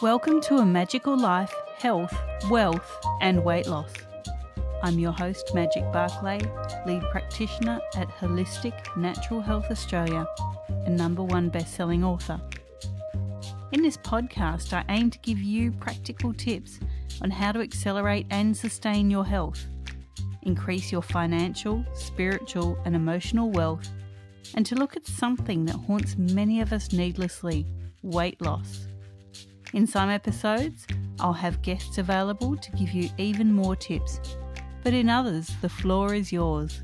Welcome to A Magical Life, Health, Wealth and Weight Loss. I'm your host, Magic BARCLAY, lead practitioner at Holistic Natural Health Australia and #1 best-selling author. In this podcast, I aim to give you practical tips on how to accelerate and sustain your health, increase your financial, spiritual and emotional wealth, and to look at something that haunts many of us needlessly, weight loss. In some episodes, I'll have guests available to give you even more tips, but in others, the floor is yours.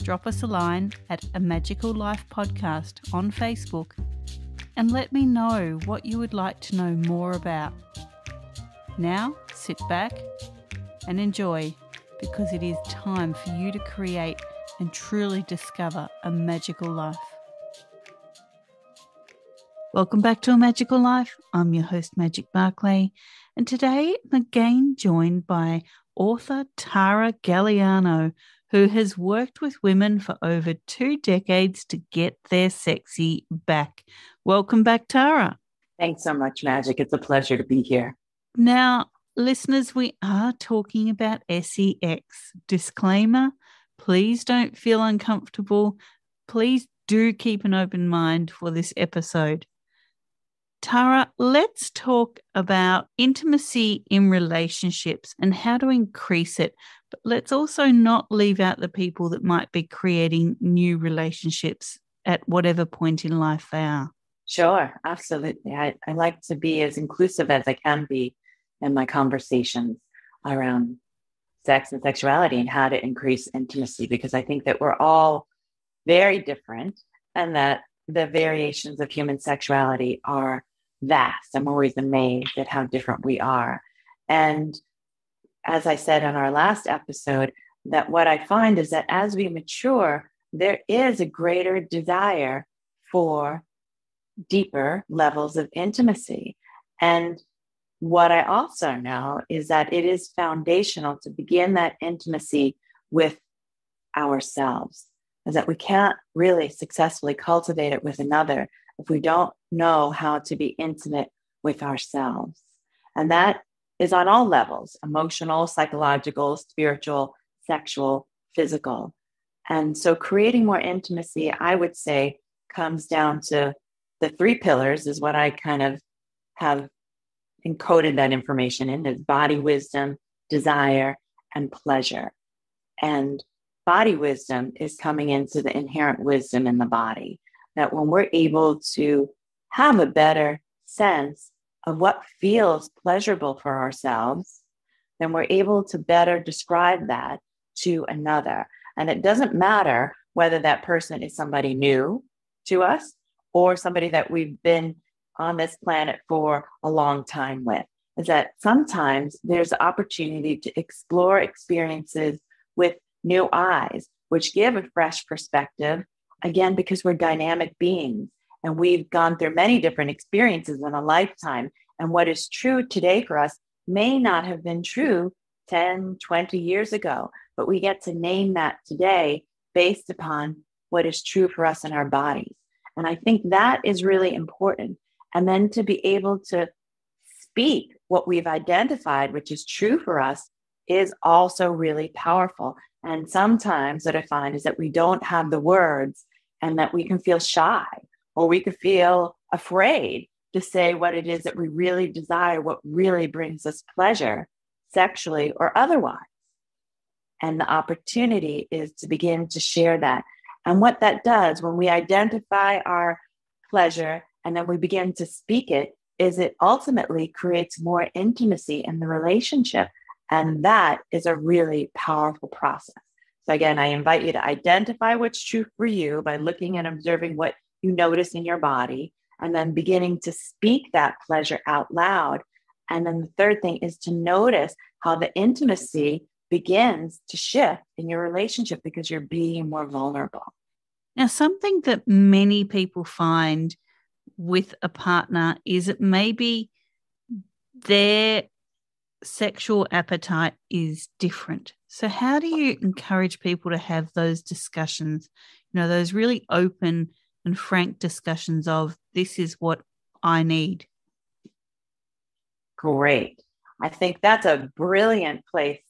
Drop us a line at A Magical Life Podcast on Facebook and let me know what you would like to know more about. Now, sit back and enjoy, because it is time for you to create and truly discover a magical life. Welcome back to A Magical Life. I'm your host, Magic BARCLAY, and today I'm again joined by author Tara Galeano, who has worked with women for over 2 decades to get their sexy back. Welcome back, Tara. Thanks so much, Magic. It's a pleasure to be here. Now, listeners, we are talking about sex. Disclaimer, please don't feel uncomfortable. Please do keep an open mind for this episode. Tara, let's talk about intimacy in relationships and how to increase it. But let's also not leave out the people that might be creating new relationships at whatever point in life they are. Sure, absolutely. I like to be as inclusive as I can be in my conversations around sex and sexuality and how to increase intimacy, because I think that we're all very different and that the variations of human sexuality are vast. I'm always amazed at how different we are. And as I said in our last episode, that what I find is that as we mature, there is a greater desire for deeper levels of intimacy. And what I also know is that it is foundational to begin that intimacy with ourselves, is that we can't really successfully cultivate it with another if we don't know how to be intimate with ourselves. And that is on all levels: emotional, psychological, spiritual, sexual, physical. And so creating more intimacy, I would say, comes down to the 3 pillars, is what I kind of have encoded that information in, is body wisdom, desire, and pleasure. And body wisdom is coming into the inherent wisdom in the body, that when we're able to have a better sense of what feels pleasurable for ourselves, then we're able to better describe that to another. And it doesn't matter whether that person is somebody new to us or somebody that we've been on this planet for a long time with, is that sometimes there's the opportunity to explore experiences with new eyes, which give a fresh perspective, again, because we're dynamic beings and we've gone through many different experiences in a lifetime. And what is true today for us may not have been true 10, 20 years ago, but we get to name that today based upon what is true for us in our bodies. And I think that is really important. And then to be able to speak what we've identified, which is true for us, is also really powerful. And sometimes what I find is that we don't have the words, and that we can feel shy or we could feel afraid to say what it is that we really desire, what really brings us pleasure, sexually or otherwise. And the opportunity is to begin to share that. And what that does when we identify our pleasure and then we begin to speak it, is it ultimately creates more intimacy in the relationship. And that is a really powerful process. So again, I invite you to identify what's true for you by looking and observing what you notice in your body, and then beginning to speak that pleasure out loud. And then the third thing is to notice how the intimacy begins to shift in your relationship because you're being more vulnerable. Now, something that many people find with a partner is that maybe their sexual appetite is different. So how do you encourage people to have those discussions, those really open and frank discussions of, this is what I need? great. I think that's a brilliant place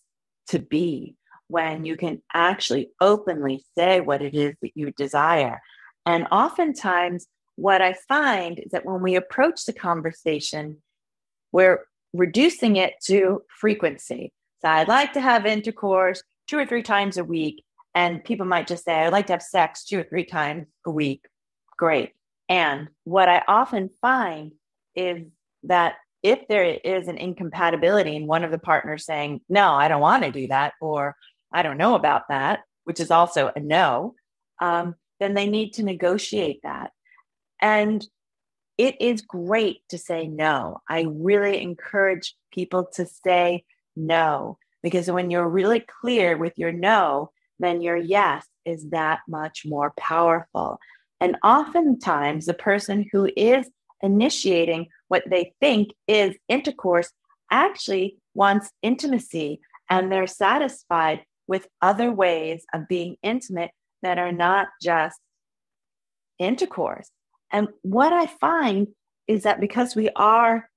to be when you can actually openly say what it is that you desire. And oftentimes, what I find is that when we approach the conversation, we're reducing it to frequency. So I'd like to have intercourse 2 or 3 times a week. And people might just say, I'd like to have sex 2 or 3 times a week. Great. And what I often find is that if there is an incompatibility in one of the partners saying, no, I don't want to do that, or I don't know about that, which is also a no, then they need to negotiate that. And it is great to say no. I really encourage people to say no, because when you're really clear with your no, then your yes is that much more powerful. And oftentimes, the person who is initiating what they think is intercourse actually wants intimacy, and they're satisfied with other ways of being intimate that are not just intercourse. And what I find is that because we are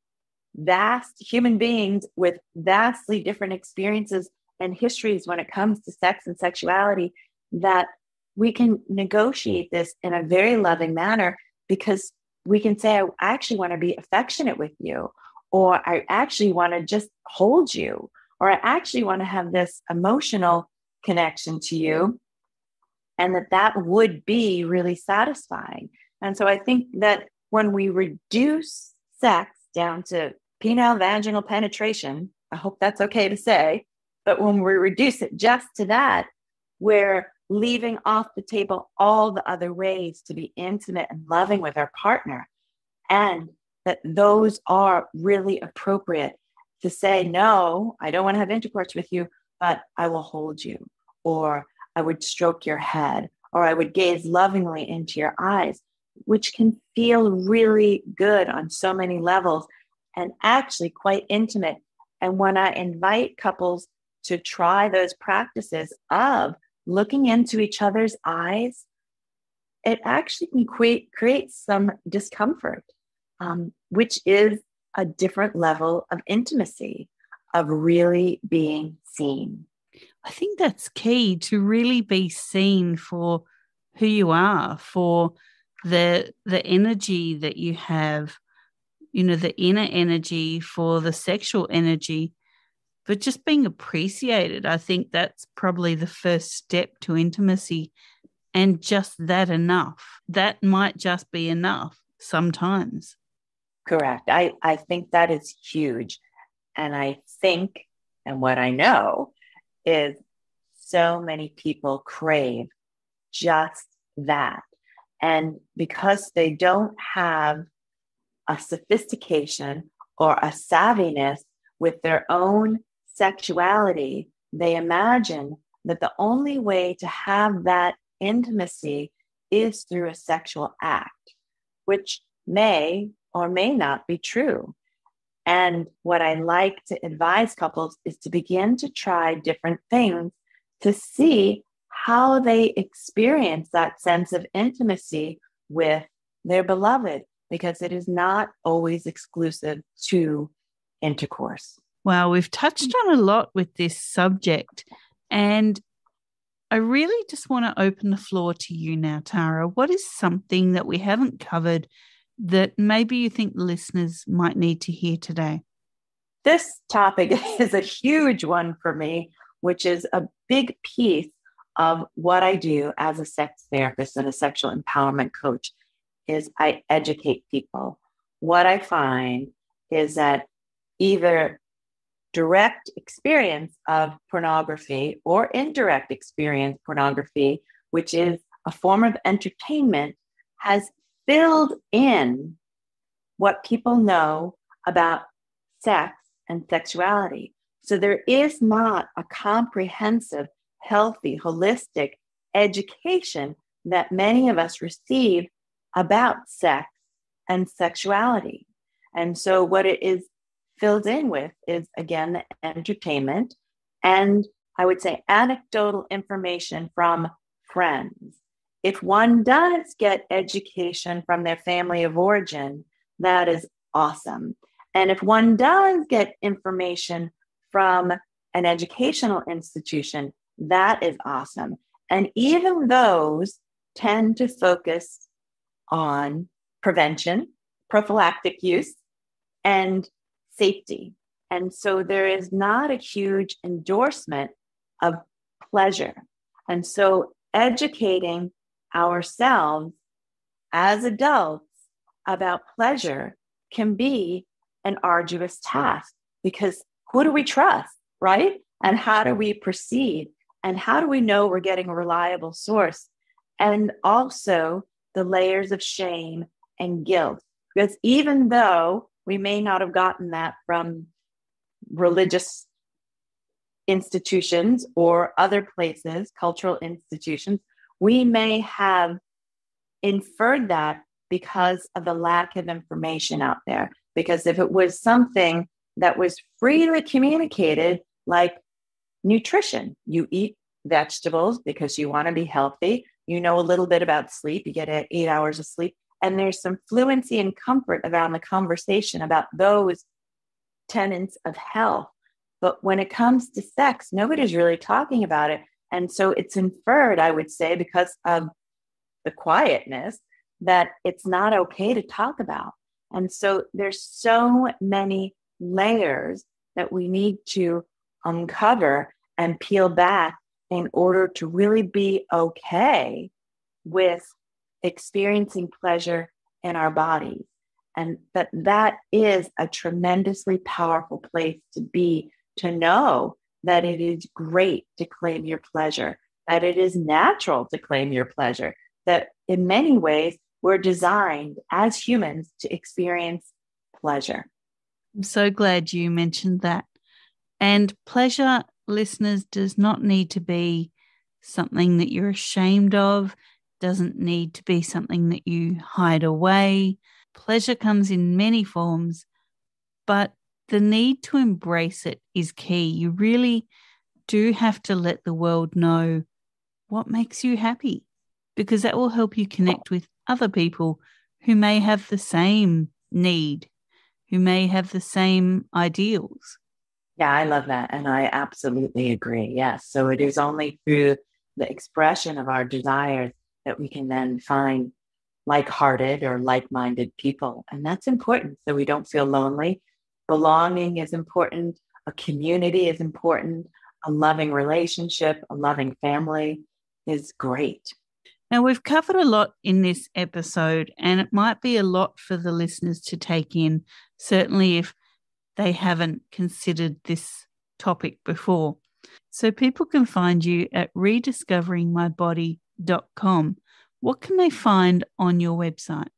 vast human beings with vastly different experiences and histories when it comes to sex and sexuality, that we can negotiate this in a very loving manner, because we can say, I actually want to be affectionate with you, or I actually want to just hold you, or I actually want to have this emotional connection to you, and that would be really satisfying. And so I think that when we reduce sex down to penile vaginal penetration, I hope that's okay to say, but when we reduce it just to that, we're leaving off the table all the other ways to be intimate and loving with our partner. And that those are really appropriate to say, no, I don't want to have intercourse with you, but I will hold you, or I would stroke your head, or I would gaze lovingly into your eyes, which can feel really good on so many levels and actually quite intimate. And when I invite couples to try those practices of looking into each other's eyes, it actually can create some discomfort, which is a different level of intimacy, of really being seen. I think that's key, to really be seen for who you are, for the energy that you have, the inner energy, for the sexual energy, but just being appreciated. I think that's probably the first step to intimacy, and just that enough. That might just be enough sometimes. Correct. I think that is huge. And I think, and what I know is, so many people crave just that. And because they don't have a sophistication or a savviness with their own sexuality, they imagine that the only way to have that intimacy is through a sexual act, which may or may not be true. And what I like to advise couples is to begin to try different things to see how they experience that sense of intimacy with their beloved, because it is not always exclusive to intercourse. Wow, we've touched on a lot with this subject, and I really just want to open the floor to you now, Tara. What is something that we haven't covered that maybe you think listeners might need to hear today? This topic is a huge one for me, which is a big piece of what I do as a sex therapist and a sexual empowerment coach, is I educate people. What I find is that either direct experience of pornography or indirect experience pornography, which is a form of entertainment, has filled in what people know about sex and sexuality. So there is not a comprehensive, healthy, holistic education that many of us receive about sex and sexuality. And so what it is filled in with is, again, the entertainment, and I would say anecdotal information from friends. If one does get education from their family of origin, that is awesome. And if one does get information from an educational institution, that is awesome. And even those tend to focus on prevention, prophylactic use, and safety. And so there is not a huge endorsement of pleasure. And so educating ourselves as adults about pleasure can be an arduous task, because who do we trust, right? And how do we proceed? And how do we know we're getting a reliable source? And also the layers of shame and guilt. Because even though we may not have gotten that from religious institutions or other places, cultural institutions, we may have inferred that because of the lack of information out there. Because if it was something that was freely communicated, like nutrition, you eat vegetables because you want to be healthy, you know a little bit about sleep, you get 8 hours of sleep, and there's some fluency and comfort around the conversation about those tenets of health. But when it comes to sex, nobody's really talking about it. And so it's inferred, I would say, because of the quietness, that it's not okay to talk about. And so there's so many layers that we need to uncover and peel back in order to really be okay with experiencing pleasure in our bodies. And that is a tremendously powerful place to be, to know that it is great to claim your pleasure, that it is natural to claim your pleasure, that in many ways we're designed as humans to experience pleasure. I'm so glad you mentioned that. And pleasure, listeners, does not need to be something that you're ashamed of, doesn't need to be something that you hide away. Pleasure comes in many forms, but the need to embrace it is key. You really do have to let the world know what makes you happy, because that will help you connect with other people who may have the same need, who may have the same ideals. Yeah, I love that. And I absolutely agree. Yes. So it is only through the expression of our desires that we can then find like-hearted or like-minded people. And that's important, so we don't feel lonely. Belonging is important. A community is important. A loving relationship, a loving family is great. Now, we've covered a lot in this episode, and it might be a lot for the listeners to take in, certainly if they haven't considered this topic before. So people can find you at rediscoveringmybody.com. What can they find on your website?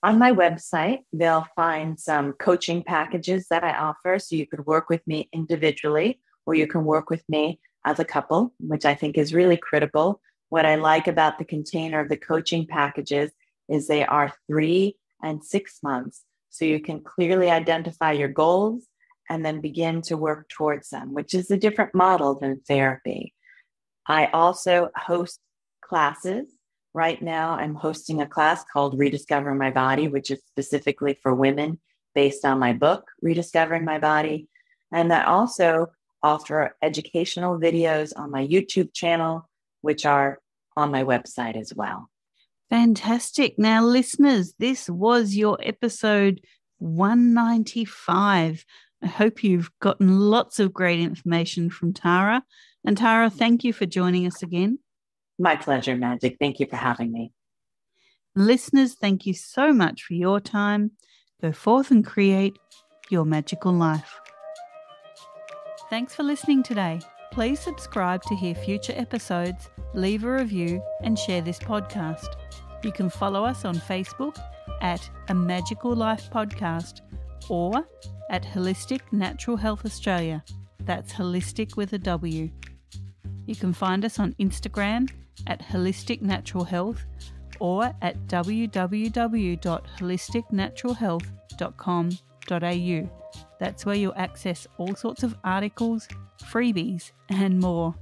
On my website, they'll find some coaching packages that I offer. So you could work with me individually, or you can work with me as a couple, which I think is really critical. What I like about the container of the coaching packages is they are 3 and 6 months. So you can clearly identify your goals and then begin to work towards them, which is a different model than therapy. I also host classes. Right now, I'm hosting a class called Rediscovering My Body, which is specifically for women based on my book, Rediscovering My Body. And I also offer educational videos on my YouTube channel, which are on my website as well. Fantastic. Now, listeners, this was your episode 195. I hope you've gotten lots of great information from Tara. And Tara, thank you for joining us again. My pleasure, Magic. Thank you for having me. Listeners, thank you so much for your time. Go forth and create your magical life. Thanks for listening today. Please subscribe to hear future episodes, leave a review, and share this podcast. You can follow us on Facebook at A Magical Life Podcast or at Holistic Natural Health Australia. That's holistic with a W. You can find us on Instagram at Holistic Natural Health or at www.holisticnaturalhealth.com.au. That's where you'll access all sorts of articles, freebies, and more.